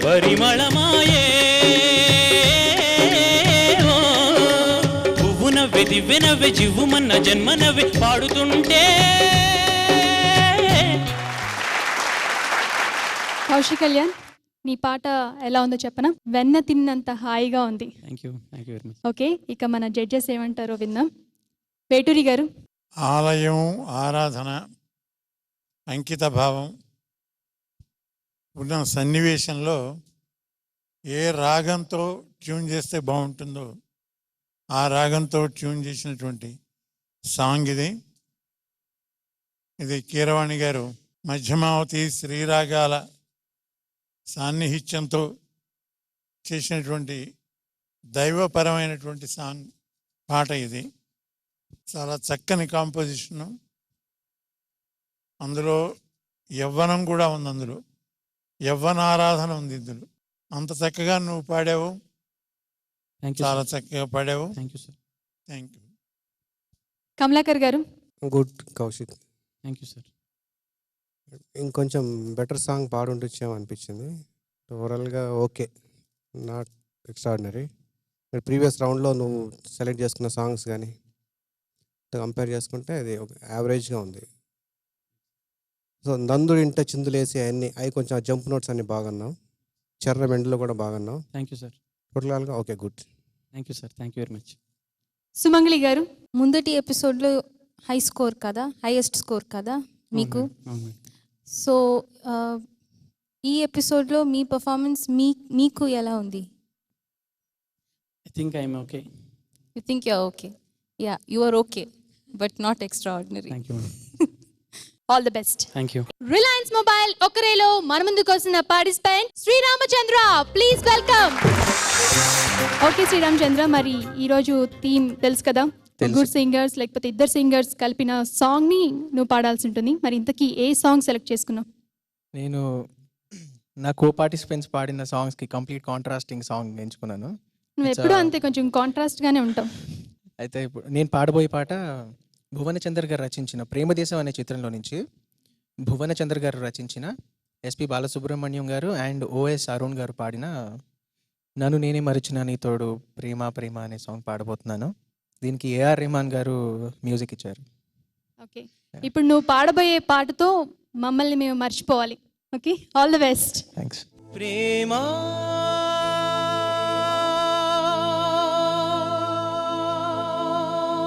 పరిమళమాయే దివ్వె నవ్వే జివ్వుమన్న జన్మ నవ్వే పాడుతుంటే. కౌశిక్ కళ్యాణ్, నీ పాట ఎలా ఉందో చెప్పనా? వెన్న తిన్నంత హాయిగా ఉంది. Very much. ఓకే, ఇక మన జడ్జెస్ ఏమంటారో విందాం. వేటూరి గారు. ఆలయం, ఆరాధన, అంకిత భావం ఉన్న సన్నివేశంలో ఏ రాగంతో ట్యూన్ చేస్తే బాగుంటుందో ఆ రాగంతో ట్యూన్ చేసినటువంటి సాంగ్ ఇది. ఇది కీరవాణి గారు మధ్యమావతి శ్రీరాగాల సాన్నిహిత్యంతో చేసినటువంటి దైవపరమైనటువంటి సాంగ్ పాట ఇది. చాలా చక్కని కాంపోజిషను. అందులో యవ్వనం కూడా ఉంది, అందులో యవ్వన ఆరాధన ఉంది ఇందులో. అంత చక్కగా నువ్వు పాడావు. చాలా చక్కగా పాడావు. Thank you sir. Thank you. Kamalakar garu. Good Kaushik. Thank you sir. ఇంకొంచెం బెటర్ సాంగ్ పాడుంటొచ్చాము అనిపించింది. ఓవరాల్గా ఓకే, నాట్ ఎక్స్ట్రాడినరీ. ప్రీవియస్ రౌండ్లో నువ్వు సెలెక్ట్ చేసుకున్న సాంగ్స్ కానీ కంపేర్ చేసుకుంటే అది ఒక యావరేజ్గా ఉంది. సో నందుడు ఇంట చిందులేసి అవి కొంచెం జంప్ నోట్స్ అన్ని బాగున్నావు. చెర్ర మెండులో కూడా బాగున్నావు. Thank you sir. టోటల్గా okay, good. Thank you sir. Thank you very much. Sumangali garu. ముందటి ఎపిసోడ్లో హై స్కోర్ కదా, హైయెస్ట్ స్కోర్ కదా మీకు. సో ఈ ఎపిసోడ్లో మీ పర్ఫార్మెన్స్ మీకు ఎలా ఉంది? I think I'm okay. You think you are okay? Yeah, you are okay but not extraordinary. Thank you. All the best. Thank you. Reliance mobile ఒక్కరేలో మన ముందుకు వస్తున్న participant Sreeramachandra, please welcome. Okay Sreeramachandra, మరి ఈరోజు థీమ్ తెలుసు కదా, గుడ్ సింగర్స్ లేకపోతే ఇద్దరు సింగర్స్ కలిపిన సాంగ్ని నువ్వు పాడాల్సి ఉంటుంది. మరి ఇంతకీ ఏ సాంగ్ సెలెక్ట్ చేసుకున్నావు? నేను నా కో పార్టిసిపెంట్స్ పాడిన సాంగ్స్కి కంప్లీట్ కాంట్రాస్టింగ్ సాంగ్ ఎంచుకున్నాను. నువ్వు ఎప్పుడూ అంతే కొంచెం కాంట్రాస్ట్గానే ఉంటావు. అయితే ఇప్పుడు నేను పాడబోయే పాట భువనచంద్ర గారు రచించిన ప్రేమదేశం అనే చిత్రంలో నుంచి భువనచంద్ర గారు రచించిన ఎస్పి బాలసుబ్రహ్మణ్యం గారు అండ్ ఓఎస్ అరుణ్ గారు పాడిన నన్ను నేనే మరిచిన నీ తోడు ప్రేమ ప్రేమ అనే సాంగ్ పాడబోతున్నాను. దీనికి ఏఆర్ రెహమాన్ గారు మ్యూజిక్ ఇచ్చారు. ఓకే, ఇప్పుడు నువ్వు పాడబోయే పాటతో మమ్మల్ని మేము మర్చిపోవాలి. Okay, all the best. Thanks. ప్రేమ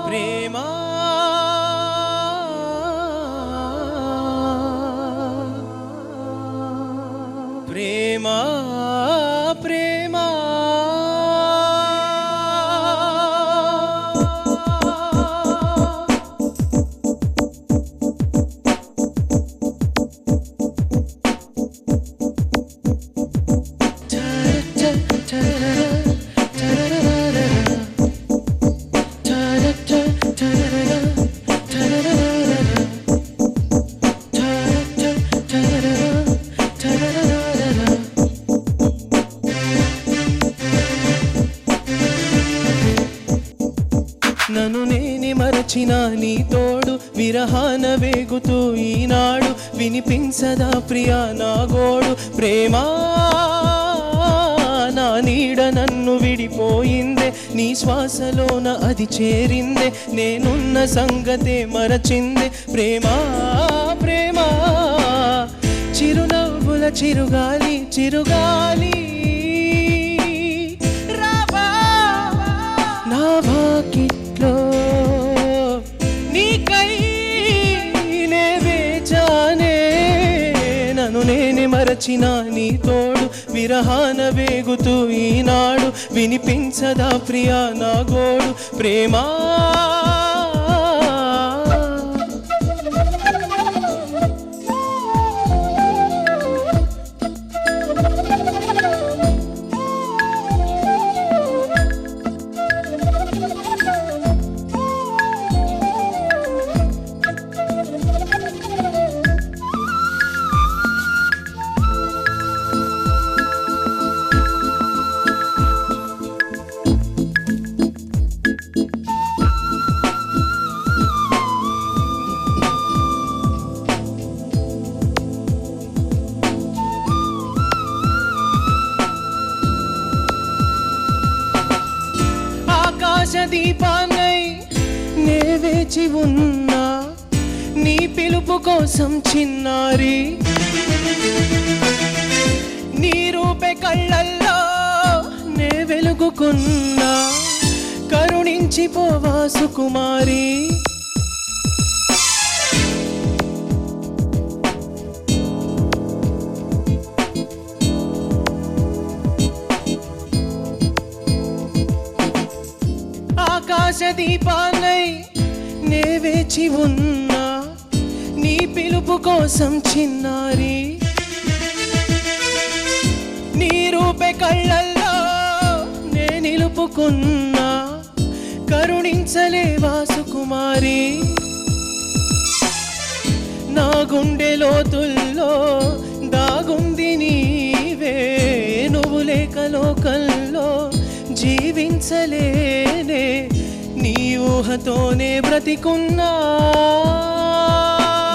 ప్రేమ ప్రేమ ప్రేమ నన్ను నేనే మరచిన నీ తోడు విరహాన వేగుతూ ఈనాడు వినిపించదా ప్రియా నా గోడు ప్రేమ నా నీడ నన్ను విడిపోయిందే నీ శ్వాసలోన అది చేరిందే నేనున్న సంగతే మరచిందే ప్రేమ ప్రేమ చిరునవ్వుల చిరుగాలి చిరుగాలి రావా నా వాకిట్లో నీకై నే వేచానే నన్ను నేనే మరచిన నీ తోడు విరహాన వేగుతూ ఈనాడు వినిపించదా ప్రియా నా గోడు ప్రేమ దీపాన్నై నే వేచి ఉన్నా నీ పిలుపు కోసం చిన్నారి నీ రూపే కళ్ళల్లో నే వెలుగుకున్నా కరుణించి పోవా సుకుమారి దీపాన్నై నే వేచి ఉన్నా నీ పిలుపు కోసం చిన్నారి నీ రూపే కళ్ళల్లో నే నిలుపుకున్నా కరుణించలేవా సుకుమారి నా గుండె లోతుల్లో దాగుంది నీవే నువ్వు లేక లోకల్లో జీవించలేనే నీ ఊహతోనే బ్రతికున్నా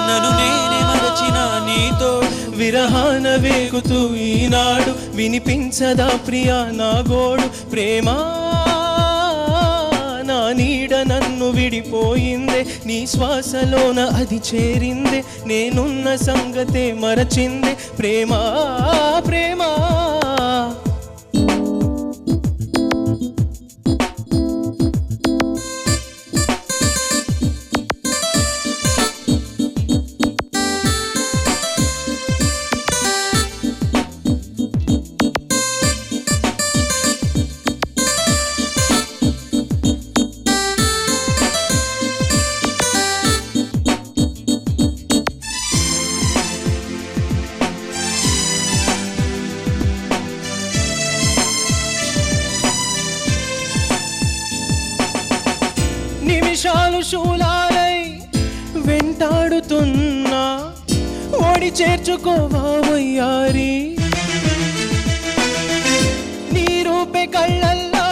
నన్ను నేనే మరచిన నీతో విరహాన వేగుతూ ఈనాడు వినిపించదా ప్రియా నా గోడు ప్రేమా నా నీడ నన్ను విడిపోయిందే నీ శ్వాసలోన అది చేరిందే నేనున్న సంగతే మరచిందే ప్రేమా ప్రేమా నిమిషాలు శూలాలై వెంటాడుతున్నా ఓడి చేర్చుకోవా వయ్యారి నీ రూపే కళ్ళల్లో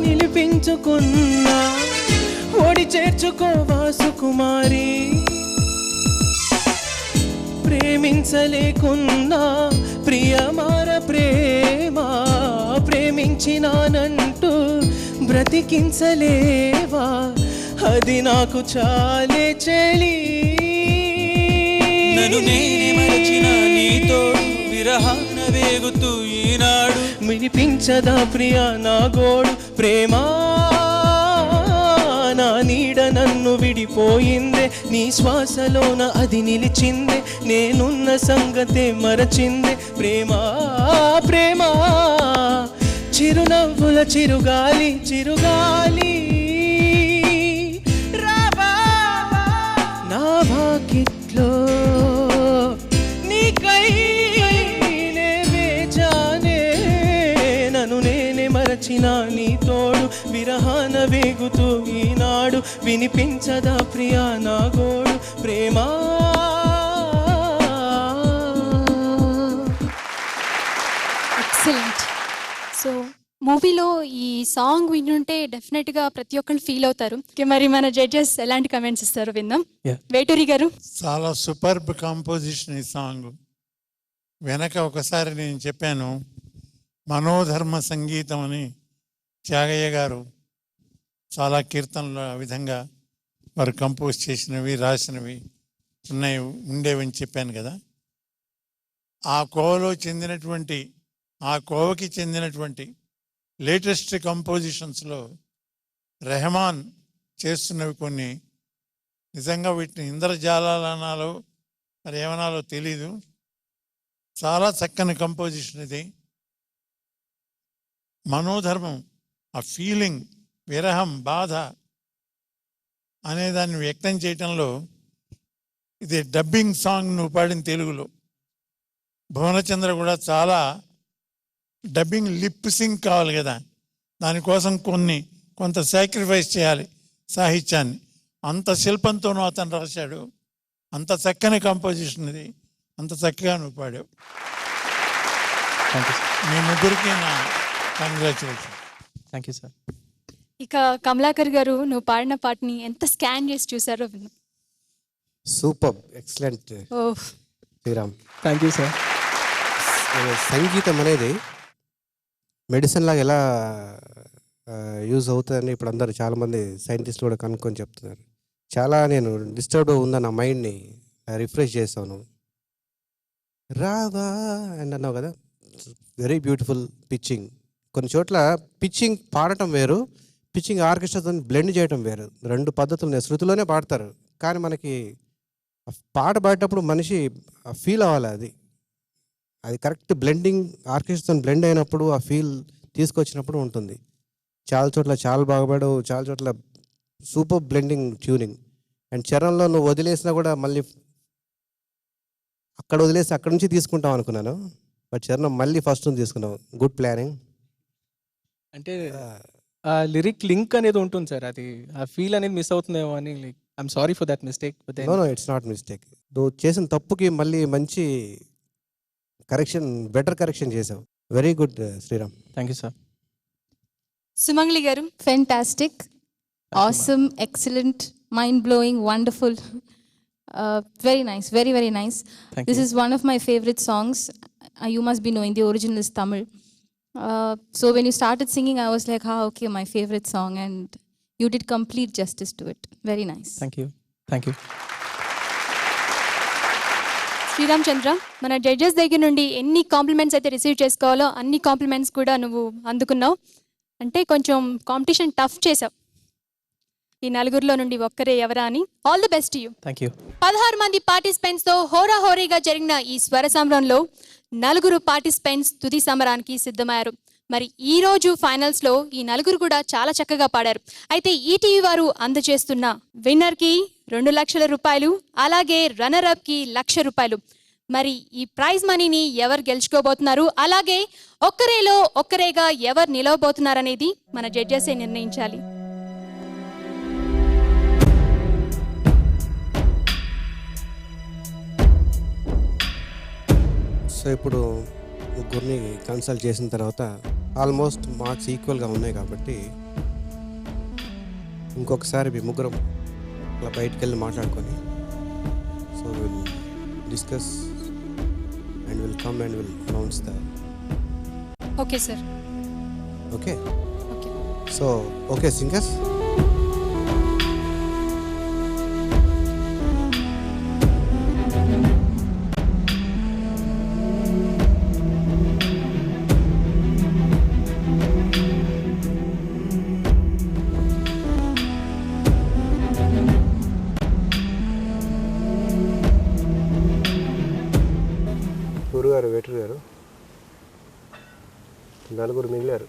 నిలిపించుకున్నా ఓడి చేర్చుకోవా సుకుమారి ప్రేమించలేకున్నా ప్రియమార ప్రేమ ప్రేమించినానంటూ బ్రతికించలేవా అది నాకు చాలే చెలి నన్ను నేనే మరచిన నీతో విరహాన వేగుతూ ఈనాడు వినిపించదా ప్రియా నా గోడు ప్రేమా నా నీడ నన్ను విడిపోయిందే నీ శ్వాసలోన అది నిలిచిందే నేనున్న సంగతే మరచిందే ప్రేమా ప్రేమా చిరునవ్వుల చిరుగాలి చిరుగాలి రావా నా వాకిట్లో నీకై నే వేచానే నన్ను నేనే మరచిన నీ తోడు విరహాన వేగుతూ ఈనాడు వినిపించదా ప్రియా నా గోడు ప్రేమా ఎక్సలెంట్. సో మూవీలో ఈ సాంగ్ వింటుంటే డెఫినెట్గా ప్రతి ఒక్కళ్ళు ఫీల్ అవుతారు. మరి మన జడ్జెస్ ఎలాంటి కమెంట్స్ ఇస్తారు విందాం. వేటూరి గారు. చాలా సూపర్బ్ కాంపోజిషన్ ఈ సాంగ్. వెనక ఒకసారి నేను చెప్పాను మనోధర్మ సంగీతం అని త్యాగయ్య గారు చాలా కీర్తనలు ఆ విధంగా వారు కంపోజ్ చేసినవి రాసినవి ఉండేవని చెప్పాను కదా. ఆ కోవకి చెందినటువంటి లేటెస్ట్ కంపోజిషన్స్లో రెహమాన్ చేస్తున్నవి కొన్ని నిజంగా వీటిని ఇంద్రజాలాలనాలో మరి ఏమనాలో తెలీదు. చాలా చక్కని కంపోజిషన్ ఇది. మనోధర్మం, ఆ ఫీలింగ్, విరహం, బాధ అనేదాన్ని వ్యక్తం చేయటంలో ఇది డబ్బింగ్ సాంగ్ నువ్వు పాడిన తెలుగులో. భువనచంద్ర కూడా చాలా డబ్బింగ్ లిప్ సింగ్ కావాలి కదా, దానికోసం కొంత సాక్రిఫైస్ చేయాలి సాహిత్యాన్ని. అంత శిల్పంతోనూ అతను రాశాడు. అంత చక్కని కంపోజిషన్ ఇది. అంత చక్కగా నువ్వు పాడావు. మీ ముగ్గురికి నా కంగ్రాచులేషన్. Thank you sir. ఇక కమలాకర్ గారు నువ్వు పాడిన పాటని ఎంత స్కాన్ చేసి చూసారో విన్నాం. Super, excellent Sriram. Thank you sir. సంగీతం అనేది మెడిసిన్ లాగా ఎలా యూజ్ అవుతుందని ఇప్పుడు అందరు చాలామంది సైంటిస్టులు కూడా కనుక్కొని చెప్తున్నారు. చాలా నేను డిస్టర్బ్ ఉందా నా మైండ్ని రిఫ్రెష్ చేస్తాను. రావా అని అన్నావు కదా, వెరీ బ్యూటిఫుల్ పిచ్చింగ్. కొన్ని చోట్ల పిచ్చింగ్ పాడటం వేరు, పిచ్చింగ్ ఆర్కెస్ట్రాతో బ్లెండ్ చేయటం వేరు. రెండు పద్ధతులు శృతిలోనే పాడతారు, కానీ మనకి పాట పాడేటప్పుడు మనిషి ఫీల్ అవ్వాలి. అది కరెక్ట్ బ్లెండింగ్ ఆర్కెస్ట్రాతో బ్లెండ్ అయినప్పుడు ఆ ఫీల్ తీసుకొచ్చినప్పుడు ఉంటుంది. చాలా చోట్ల చాలా బాగా పాడావు, చాలా చోట్ల సూపర్ బ్లెండింగ్ ట్యూనింగ్. అండ్ చరణంలో నువ్వు వదిలేసినా కూడా మళ్ళీ అక్కడ వదిలేసి అక్కడ నుంచి తీసుకుంటాం అనుకున్నాను, బట్ చరణం మళ్ళీ ఫస్ట్ నుంచి తీసుకున్నావు. Good planning. అంటే ఆ లిరిక్ లింక్ అనేది ఉంటుంది సార్, అది ఆ ఫీల్ అనేది మిస్ అవుతుందేమో అని. Like I'm sorry for that mistake. No it's not mistake. నువ్వు చేసిన తప్పుకి మళ్ళీ మంచి కరెక్షన్, బెటర్ కరెక్షన్ చేసావు. Very good Sriram. Thank you sir. Sumangli garu. Fantastic, awesome, excellent, mind-blowing, wonderful. Very nice, very, very nice. This is one of my favorite songs. You must be knowing the original is Tamil. So when you started singing, I was like, okay, my favorite song, and you did complete justice to it. Very nice. Thank you. Sriram Chandra, మన judges దగ్గర నుండి ఎన్ని compliments అయితే receive చేసుకోవాలో అన్ని compliments కూడా నువ్వు అందుకున్నావు. అంటే కొంచెం కాంపిటీషన్ టఫ్ చేసావు. ఈ నలుగురిలో నుండి ఒక్కరే ఎవరా అని. All the best you. Thank you. 16 మంది పార్టిసిపెంట్స్తో హోరాహోరీగా జరిగిన ఈ స్వర సమరంలో 4 పార్టిసిపెంట్స్ తుది సమరానికి సిద్ధమయ్యారు. మరి ఈ రోజు ఫైనల్స్లో ఈ 4 కూడా చాలా చక్కగా పాడారు. అయితే ఈటీవీ వారు అందజేస్తున్న విన్నర్కి 2 లక్షల రూపాయలు, అలాగే రన్నర్అప్కి 1,00,000 రూపాయలు. మరి ఈ ప్రైజ్ మనీని ఎవరు గెలుచుకోబోతున్నారు, అలాగే ఒక్కరేగా ఎవరు నిలవబోతున్నారనేది మన జడ్జెసే నిర్ణయించాలి. సో ఇప్పుడు ముగ్గురిని కన్సల్ట్ చేసిన తర్వాత ఆల్మోస్ట్ మార్క్స్ ఈక్వల్గా ఉన్నాయి కాబట్టి ఇంకొకసారి మీ ముగ్గురం అలా బయటికి వెళ్ళి మాట్లాడుకొని so will discuss and will come and will announce the. Okay sir. Okay so okay singers. గురుగారు, వెటర్ గారు, 4 మిగిలారు.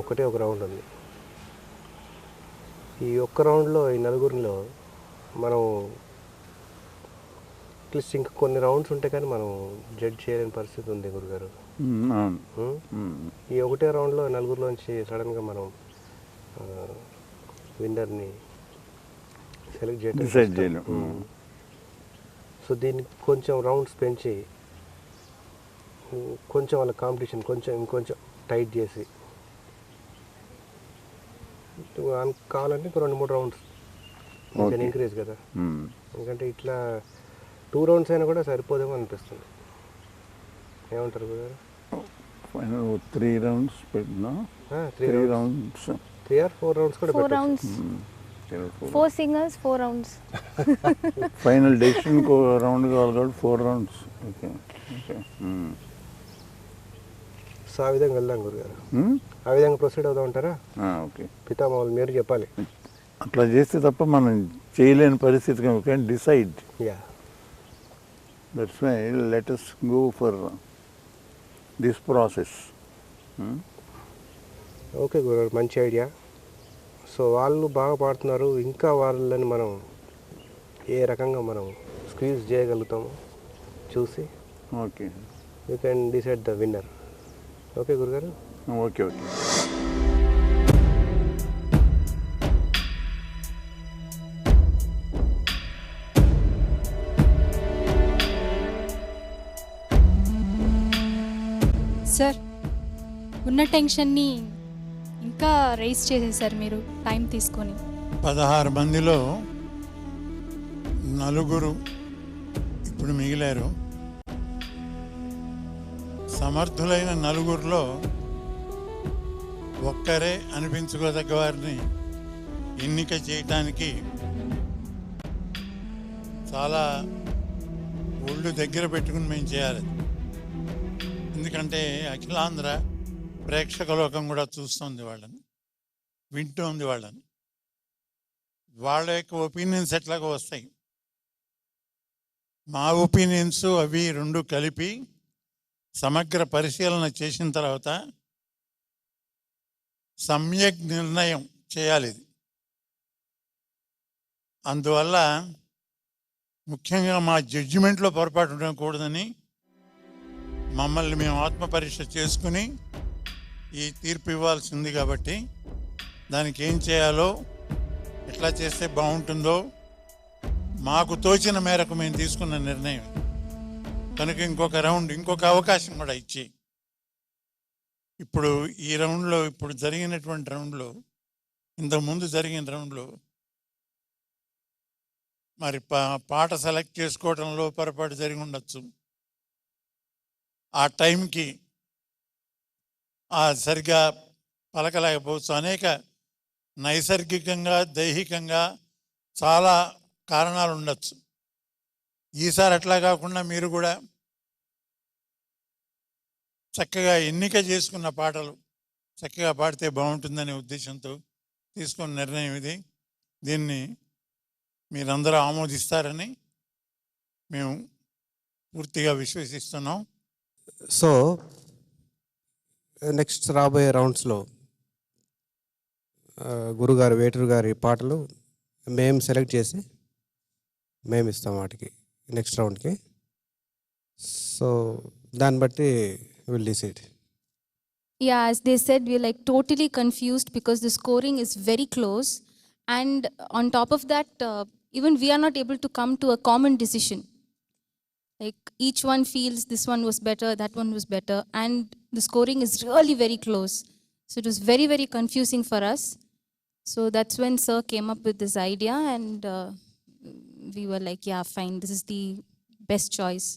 ఒకటే ఒక రౌండ్ ఉంది. ఈ ఒక్క రౌండ్లో ఈ 4లో మనం అట్లీస్ట్ ఇంకా కొన్ని రౌండ్స్ ఉంటే కానీ మనం జడ్జ్ చేయలేని పరిస్థితి ఉంది గురుగారు. ఈ ఒకటే రౌండ్లో 4లోంచి సడన్గా మనం విన్నర్ని సెలెక్ట్ చేయడం. సో దీన్ని కొంచెం రౌండ్స్ పెంచి కొంచెం వాళ్ళ కాంపిటీషన్ ఇంకొంచెం టైట్ చేసి కావాలంటే 2-3 రౌండ్స్ కొంచెం ఇంక్రీజ్ కదా. ఎందుకంటే ఇట్లా 2 రౌండ్స్ అయినా కూడా సరిపోదేమో అనిపిస్తుంది. ఏమంటారు గారు? 3 రౌండ్స్ పెట్టినా 3 రౌండ్స్ 3 or 4 రౌండ్స్ కూడా 4 rounds 4 singers 4 rounds final decision round కావాలి కాబట్టి 4 రౌండ్స్. Okay okay. సో ఆ విధంగా వెళ్దాం గురుగారు. ఆ విధంగా ప్రొసీడ్ అవుదాం అంటారా? ఓకే. పితామహులు మీరు చెప్పాలి. అట్లా చేస్తే తప్ప మనం చేయలేని పరిస్థితి. Okay decide. Ya that's why let us go for this process. Okay గురుగారు, మంచి ఐడియా. సో వాళ్ళు బాగా పాడుతున్నారు, ఇంకా వాళ్ళని మనం ఏ రకంగా మనం స్క్వీజ్ చేయగలుగుతామో చూసి okay you can decide the winner. Okay గురుగారు. Okay okay. సార్, ఉన్న టెన్షన్ని ఇంకా రైస్ చేసేసారు మీరు టైం తీసుకొని. 16 మందిలో 4 ఇప్పుడు మిగిలారు. సమర్థులైన 4లో ఒక్కరే అనిపించుకోదగ్గ వారిని ఎన్నిక చేయటానికి చాలా ఒళ్ళు దగ్గర పెట్టుకుని మేము చేయాలి. ఎందుకంటే అఖిలాంధ్ర ప్రేక్షక లోకం కూడా చూస్తుంది వాళ్ళని, వింటోంది వాళ్ళని. వాళ్ళ యొక్క ఒపీనియన్స్ ఎట్లాగో వస్తాయి. మా ఒపీనియన్స్ అవి 2 కలిపి సమగ్ర పరిశీలన చేసిన తర్వాత సమ్యక్ నిర్ణయం చేయాలి. ఇది అందువల్ల ముఖ్యంగా మా జడ్జిమెంట్లో పొరపాటు ఉండకూడదని మమ్మల్ని మేము ఆత్మపరీక్ష చేసుకుని ఈ తీర్పు ఇవ్వాల్సింది. కాబట్టి దానికి ఏం చేయాలో, ఎట్లా చేస్తే బాగుంటుందో మాకు తోచిన మేరకు మేము తీసుకున్న నిర్ణయం. కనుక ఇంకొక రౌండ్, ఇంకొక అవకాశం కూడా ఇచ్చి ఇప్పుడు ఈ రౌండ్లో, ఇప్పుడు జరిగినటువంటి రౌండ్లో, ఇంతకుముందు జరిగిన రౌండ్లో మరి పాట సెలెక్ట్ చేసుకోవడంలో పొరపాటు జరిగి ఉండొచ్చు. ఆ టైంకి సరిగ్గా పలకలేకపోవచ్చు. అనేక నైసర్గికంగా, దైహికంగా చాలా కారణాలు ఉండొచ్చు. ఈసారి అట్లా కాకుండా మీరు కూడా చక్కగా ఎన్నిక చేసుకున్న పాటలు చక్కగా పాడితే బాగుంటుందనే ఉద్దేశంతో తీసుకున్న నిర్ణయం ఇది. దీన్ని మీరందరూ ఆమోదిస్తారని మేము పూర్తిగా విశ్వసిస్తున్నాం. సో నెక్స్ట్ రాబోయే రౌండ్స్లో గురుగారు, వేటూరు గారి పాటలు మేము సెలెక్ట్ చేసి మేము ఇస్తాం వాటికి నెక్స్ట్ రౌండ్కి. సో దాన్ని బట్టి will decide. Yeah, as they said, we're like totally confused because the scoring is very close. And on top of that, even we are not able to come to a common decision. Like each one feels this one was better, that one was better. And the scoring is really very close. So it was very, very confusing for us. So that's when Sir came up with this idea and we were like, yeah, fine, this is the best choice.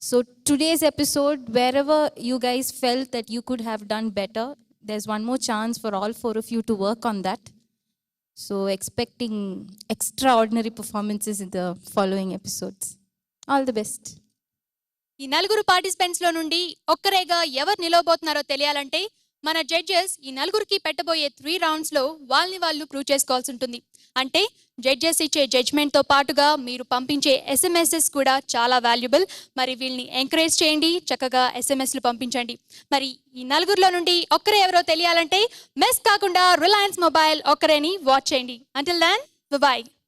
So today's episode, wherever you guys felt that you could have done better, there's one more chance for all four of you to work on that. So expecting extraordinary performances in the following episodes. All the best. ఈ నలుగురు participants లో నుండి ఒక్కరేగా ఎవరు నిలవబోతున్నారో తెలియాలంటే మన judges ఈ నలుగురికి పెట్టబోయే 3 rounds లో వాళ్ళని వాళ్ళు ప్రూవ్ చేసుకోవాల్సి ఉంటుంది. అంటే జడ్జెస్ ఇచ్చే జడ్జ్మెంట్ తో పాటుగా మీరు పంపించే ఎస్ఎంఎస్ఎస్ కూడా చాలా వాల్యుబుల్. మరి వీళ్ళని ఎంకరేజ్ చేయండి, చక్కగా ఎస్ఎంఎస్లు పంపించండి. మరి ఈ నలుగురిలో నుండి ఒక్కరే ఎవరో తెలియాలంటే మిస్ కాకుండా రిలయన్స్ మొబైల్ ఒక్కరేని వాచ్ చేయండి. Until then by.